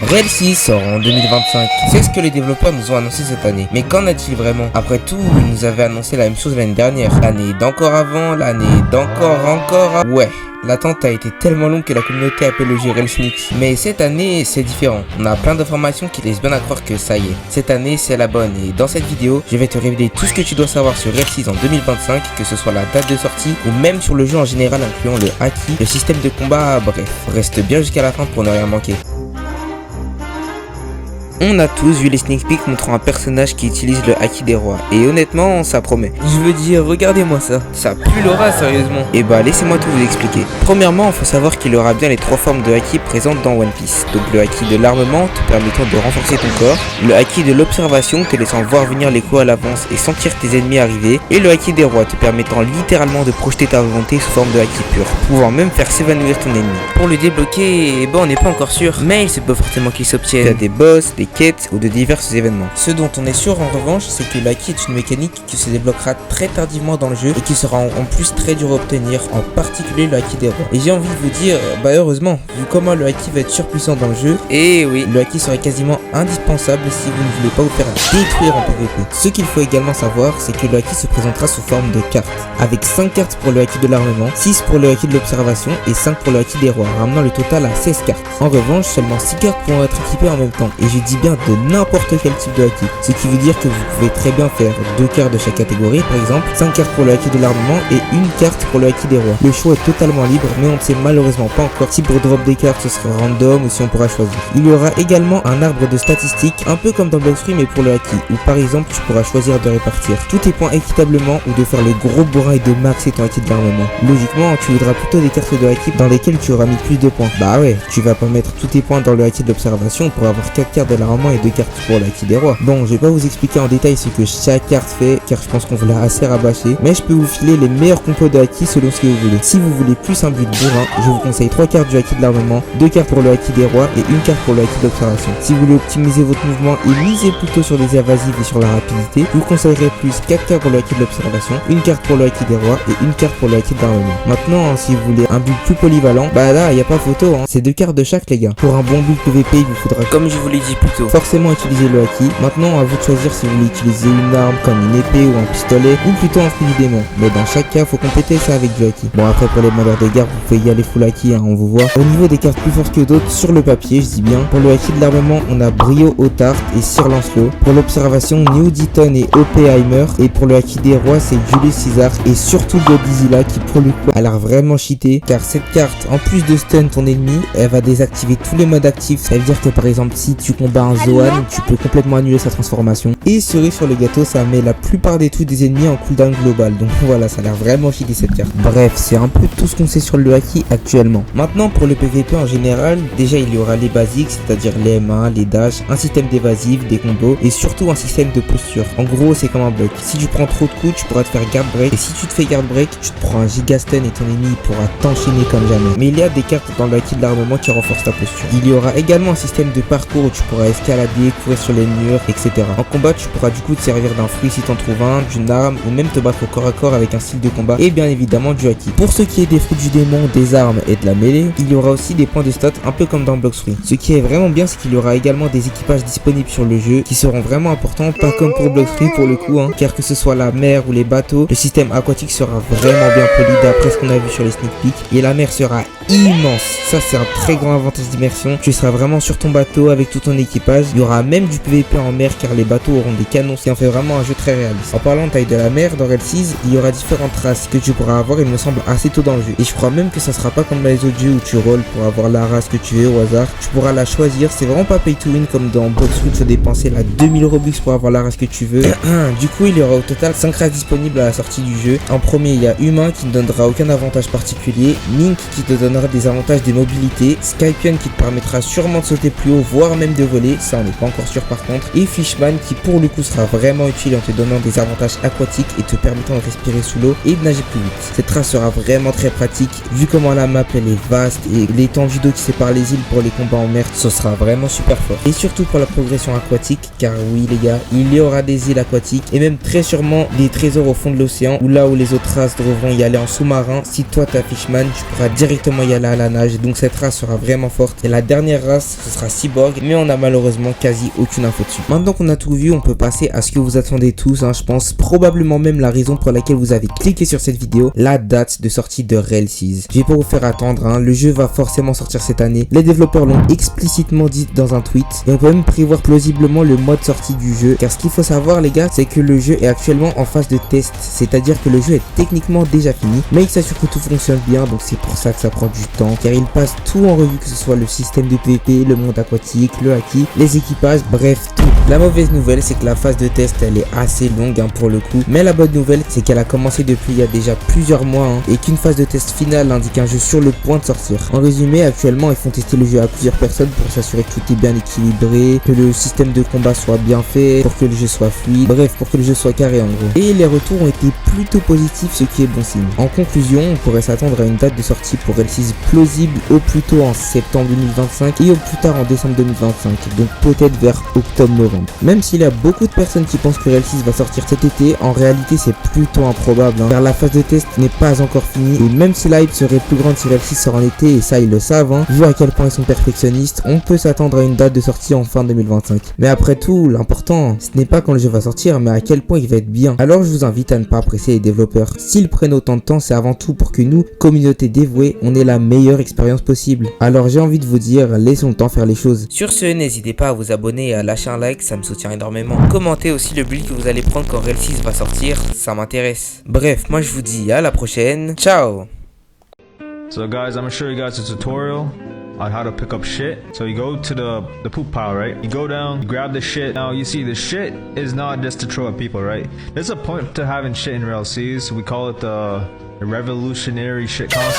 Real 6 sort en 2025. C'est ce que les développeurs nous ont annoncé cette année. Mais qu'en a-t-il vraiment? Après tout, ils nous avaient annoncé la même chose l'année dernière. L'année d'encore avant, l'année d'encore. Ouais. L'attente a été tellement longue que la communauté appelle le jeu Real Sneaks. Mais cette année, c'est différent. On a plein d'informations qui laissent bien à croire que ça y est. Cette année, c'est la bonne. Et dans cette vidéo, je vais te révéler tout ce que tu dois savoir sur Real 6 en 2025, que ce soit la date de sortie ou même sur le jeu en général, incluant le haki, le système de combat, bref. Reste bien jusqu'à la fin pour ne rien manquer. On a tous vu les sneak peeks montrant un personnage qui utilise le haki des rois, et honnêtement ça promet. Je veux dire, regardez-moi ça, ça pue l'aura sérieusement. Et bah laissez-moi tout vous expliquer. Premièrement, il faut savoir qu'il aura bien les trois formes de haki présentes dans One Piece. Donc le haki de l'armement te permettant de renforcer ton corps, le haki de l'observation te laissant voir venir les coups à l'avance et sentir tes ennemis arriver, et le haki des rois te permettant littéralement de projeter ta volonté sous forme de haki pur, pouvant même faire s'évanouir ton ennemi. Pour le débloquer, on n'est pas encore sûr, mais il se peut fortement qu'il s'obtienne. Il y a des boss, des quêtes ou de divers événements. Ce dont on est sûr en revanche, c'est que le haki est une mécanique qui se débloquera très tardivement dans le jeu et qui sera en plus très dur à obtenir, en particulier le haki des rois. Et j'ai envie de vous dire, heureusement, vu comment le haki va être surpuissant dans le jeu, et oui, le haki serait quasiment indispensable si vous ne voulez pas vous faire détruire en PvP. Ce qu'il faut également savoir, c'est que le haki se présentera sous forme de cartes, avec 5 cartes pour le haki de l'armement, 6 pour le haki de l'observation et 5 pour le haki des rois, ramenant le total à 16 cartes. En revanche, seulement 6 cartes pourront être équipées en même temps, et je dis bien de n'importe quel type de haki, ce qui veut dire que vous pouvez très bien faire 2 cartes de chaque catégorie par exemple, 5 cartes pour le haki de l'armement et une carte pour le haki des rois. Le choix est totalement libre, mais on ne sait malheureusement pas encore si pour drop des cartes ce sera random ou si on pourra choisir. Il y aura également un arbre de statistiques, un peu comme dans Bloxfree mais pour le haki, où par exemple tu pourras choisir de répartir tous tes points équitablement ou de faire le gros bourrin et de maxer ton haki de l'armement. Logiquement, tu voudras plutôt des cartes de haki dans lesquelles tu auras mis plus de points. Bah ouais, tu vas pas mettre tous tes points dans le haki de l'observation pour avoir 4 cartes de l'armement et 2 cartes pour le haki des rois. Bon, je vais pas vous expliquer en détail ce que chaque carte fait car je pense qu'on vous l'a assez rabâché, mais je peux vous filer les meilleurs compos de haki selon ce que vous voulez. Si vous voulez plus un but bourrin, je vous conseille 3 cartes du haki de l'armement, 2 cartes pour le haki des rois et une carte pour le haki d'observation. Si vous voulez optimiser votre mouvement et miser plutôt sur les évasives et sur la rapidité, je vous conseillerais plus 4 cartes pour le haki de l'observation, une carte pour le haki des rois et une carte pour le haki de l'armement. Maintenant, si vous voulez un build plus polyvalent, bah là, y a pas photo, hein. C'est 2 cartes de chaque les gars. Pour un bon build PVP, il vous faudra, comme je vous l'ai dit plus tôt, forcément utiliser le haki. Maintenant, à vous de choisir si vous voulez utiliser une arme comme une épée ou un pistolet ou plutôt un fusil démon. Mais dans chaque cas, faut compléter ça avec du haki. Bon, après pour les demandeurs de garde, vous pouvez y aller full haki, hein, on vous voit. Au niveau des cartes plus fortes que d'autres sur le papier, je dis bien. Pour le haki de l'armement, on a Brio Otart et Sir Lancelot. Pour l'observation, New Deaton et Oppenheimer. Et pour le haki des rois, c'est Julius Caesar et surtout Godzilla qui pour le coup a l'air vraiment cheaté, car cette carte, en plus de stun ton ennemi, elle va désactiver tous les modes actifs. Ça veut dire que par exemple si tu combats un Zoan, tu peux complètement annuler sa transformation. Et cerise sur le gâteau, ça met la plupart des trucs des ennemis en cooldown global. Donc voilà, ça a l'air vraiment cheaté cette carte. Bref, c'est un peu tout ce qu'on sait sur le haki actuellement. Maintenant pour le PVP en général, déjà il y aura les basiques, c'est-à-dire les M1, les dash, un système d'évasif, des combos et surtout un système de posture. En gros c'est comme un bloc. Si tu prends trop de coups, tu pourras te faire guard break. Et si tu te fais guard break, tu te prends un giga stun et ton ennemi pourra t'enchaîner comme jamais. Mais il y a des cartes dans le haki de l'armement qui renforcent ta posture. Il y aura également un système de parcours où tu pourras escalader, courir sur les murs, etc. En combat, tu pourras du coup te servir d'un fruit si t'en trouves un, d'une arme ou même te battre au corps à corps avec un style de combat et bien évidemment du haki. Pour ce qui est des fruits du démon, des armes et de la mêlée, il y aura aussi des points de stats un peu comme dans Bloxfree. Ce qui est vraiment bien, c'est qu'il y aura également des équipages disponibles sur le jeu qui seront vraiment importants, pas comme pour Bloxfree pour le coup, hein, car que ce soit la mer ou les bateaux, le système aquatique sera vraiment bien poli d'après ce qu'on a vu sur les sneak peeks et la mer sera immense. Ça c'est un très grand avantage d'immersion. Tu seras vraiment sur ton bateau avec tout ton équipage. Il y aura même du PVP en mer car les bateaux auront des canons, ce qui en fait vraiment un jeu très réaliste. En parlant de taille de la mer, dans Real 6, il y aura différentes races que tu pourras avoir, il me semble, assez tôt dans le jeu. Et je crois même que ça sera pas comme dans les autres jeux où tu rolls pour avoir la race que tu veux au hasard. Tu pourras la choisir, c'est vraiment pas pay to win comme dans Bloxfree, tu dois dépenser la 2000 Robux pour avoir la race que tu veux. Du coup, il y aura au total 5 races disponibles à la sortie du jeu. En premier, il y a Humain qui ne donnera aucun avantage particulier, Mink qui te donnera des avantages de mobilité, Skypion qui te permettra sûrement de sauter plus haut, voire même de voler, gelée, ça on n'est pas encore sûr par contre, et Fishman qui pour le coup sera vraiment utile en te donnant des avantages aquatiques et te permettant de respirer sous l'eau et de nager plus vite. Cette race sera vraiment très pratique vu comment la map elle est vaste et l'étendue d'eau qui sépare les îles pour les combats en mer, ce sera vraiment super fort. Et surtout pour la progression aquatique, car oui les gars, il y aura des îles aquatiques et même très sûrement des trésors au fond de l'océan où là où les autres races devront y aller en sous-marin, si toi t'as Fishman, tu pourras directement y aller à la nage, donc cette race sera vraiment forte. Et la dernière race, ce sera Cyborg, mais on a malheureusement quasi aucune info dessus. Maintenant qu'on a tout vu, on peut passer à ce que vous attendez tous, je pense, probablement même la raison pour laquelle vous avez cliqué sur cette vidéo, la date de sortie de Relsiz. Je vais pas vous faire attendre, le jeu va forcément sortir cette année. Les développeurs l'ont explicitement dit dans un tweet, et on peut même prévoir plausiblement le mois de sortie du jeu, car ce qu'il faut savoir les gars, c'est que le jeu est actuellement en phase de test, c'est-à-dire que le jeu est techniquement déjà fini, mais il s'assure que tout fonctionne bien, donc c'est pour ça que ça prend du temps, car il passe tout en revue, que ce soit le système de PvP, le monde aquatique, le haki, les équipages, bref tout. La mauvaise nouvelle c'est que la phase de test elle est assez longue pour le coup, mais la bonne nouvelle c'est qu'elle a commencé depuis il y a déjà plusieurs mois et qu'une phase de test finale indique un jeu sur le point de sortir. En résumé, actuellement ils font tester le jeu à plusieurs personnes pour s'assurer que tout est bien équilibré, que le système de combat soit bien fait, pour que le jeu soit fluide, bref pour que le jeu soit carré en gros. Et les retours ont été plutôt positifs, ce qui est bon signe. En conclusion, on pourrait s'attendre à une date de sortie pour Relsiz plausible au plus tôt en septembre 2025 et au plus tard en décembre 2025, donc peut-être vers octobre-novembre. Même s'il y a beaucoup de personnes qui pensent que Relsiz va sortir cet été, en réalité c'est plutôt improbable, car la phase de test n'est pas encore finie et même si la hype serait plus grande si Relsiz sort en été, et ça ils le savent, vu à quel point ils sont perfectionnistes, on peut s'attendre à une date de sortie en fin 2025. Mais après tout, l'important, ce n'est pas quand le jeu va sortir, mais à quel point il va être bien. Alors je vous invite à ne pas presser les développeurs. S'ils prennent autant de temps, c'est avant tout pour que nous, communauté dévouée, on ait la meilleure expérience possible. Alors j'ai envie de vous dire, laissons le temps faire les choses. Sur ce, n'hésitez pas à vous abonner et à lâcher un like, ça me soutient énormément. Commentez aussi le build que vous allez prendre quand Relsiz va sortir, ça m'intéresse. Bref, moi je vous dis à la prochaine, ciao. So guys, I'm gonna show you guys a tutorial on how to pick up shit. So you go to the poop pile, right? You go down, you grab the shit. Now you see the shit is not just to throw at people, right? There's a point to having shit in Relsiz. We call it the revolutionary shit concept.